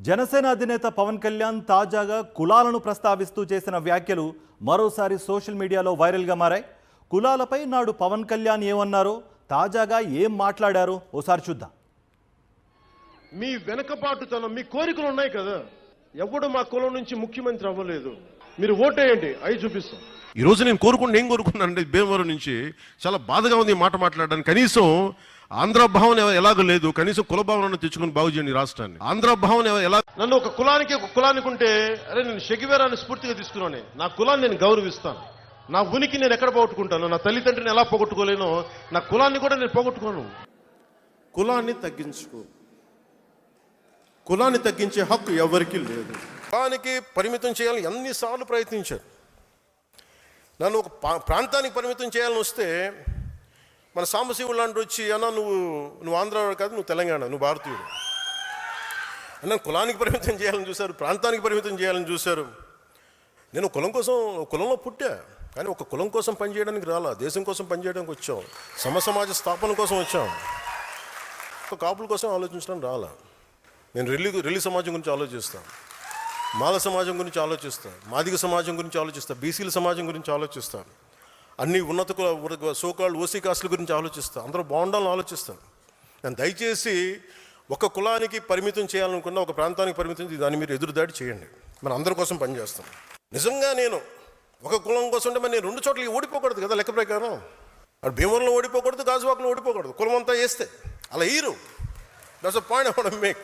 జనసేన అధినేత పవన్ కళ్యాణ్ తాజాగా కులాలను ప్రస్తావిస్తూ చేసిన వ్యాఖ్యలు మరోసారి సోషల్ మీడియాలో వైరల్గా మారాయి. కులాలపై నాడు పవన్ కళ్యాణ్ ఏమన్నారో, తాజాగా ఏం మాట్లాడారో ఓసారి చూద్దాం. మీ వెనకబాటుతనం, మీ కోరికలు ఉన్నాయి కదా. ఎవడు మా కులం నుంచి ముఖ్యమంత్రి అవ్వలేదు, మీరు ఓటేయండి, అవి చూపిస్తాం. ఈ రోజు నేను కోరుకున్నానంటే భీమవరం నుంచి చాలా బాధగా ఉంది మాట మాట్లాడడానికి. కనీసం ఆంధ్ర భావన ఎలాగో లేదు, కనీసం కుల భావనను తెచ్చుకుని బాగు చేయండి రాష్ట్రాన్ని. ఆంధ్ర భావన ఎలా నన్ను ఒక కులానికి ఉంటే, అరే నేను షెగివేరాన్ని స్ఫూర్తిగా తీసుకున్నాను, నా కులాన్ని నేను గౌరవిస్తాను, నా ఉనికి నేను ఎక్కడ పోగొట్టుకుంటాను, నా తల్లిదండ్రిని ఎలా పోగొట్టుకోలేనో నా కులాన్ని కూడా నేను పోగొట్టుకోను. కులాన్ని తగ్గించుకో, కులాన్ని తగ్గించే హక్కు ఎవరికీ లేదు. కులానికి పరిమితం చేయాలని ఎన్నిసార్లు ప్రయత్నించారు. నన్ను ఒక ప్రాంతానికి పరిమితం చేయాలని వస్తే మన సాంబశివుడు లాంటి వచ్చి, అన్న నువ్వు ఆంధ్ర కాదు, నువ్వు తెలంగాణ, నువ్వు భారతీయుడు అన్న. కులానికి పరిమితం చేయాలని చూశారు, ప్రాంతానికి పరిమితం చేయాలని చూశారు. నేను కులంలో పుట్టా, కానీ ఒక కులం కోసం పనిచేయడానికి రాలా, దేశం కోసం పనిచేయడానికి వచ్చాం, సమాజ స్థాపన కోసం వచ్చాం. ఒక కాపుల కోసం ఆలోచించడానికి రాలా. నేను రెల్లి సమాజం గురించి ఆలోచిస్తాను, మాల సమాజం గురించి ఆలోచిస్తాను, మాదిగ సమాజం గురించి ఆలోచిస్తాను, బీసీల సమాజం గురించి ఆలోచిస్తాను, అన్ని ఉన్నత సోకాళ్ళు ఓసీ కాస్టుల గురించి ఆలోచిస్తాను, అందరూ బాగుండాలని ఆలోచిస్తాను. నేను దయచేసి ఒక కులానికి పరిమితం చేయాలనుకున్నా, ఒక ప్రాంతానికి పరిమితం దాన్ని మీరు ఎదురుదాడి చేయండి, మన అందరి కోసం పనిచేస్తాం. నిజంగా నేను ఒక కులం కోసం అంటే మరి నేను 2 చోట్లకి ఓడిపోకూడదు కదా లెక్క ప్రకారం. అటు భీమవరంలో ఓడిపోకూడదు, గాజువాకలో ఓడిపోకూడదు, కులం అంతా వేస్తే అలా ఈరు. That's a point I want to make.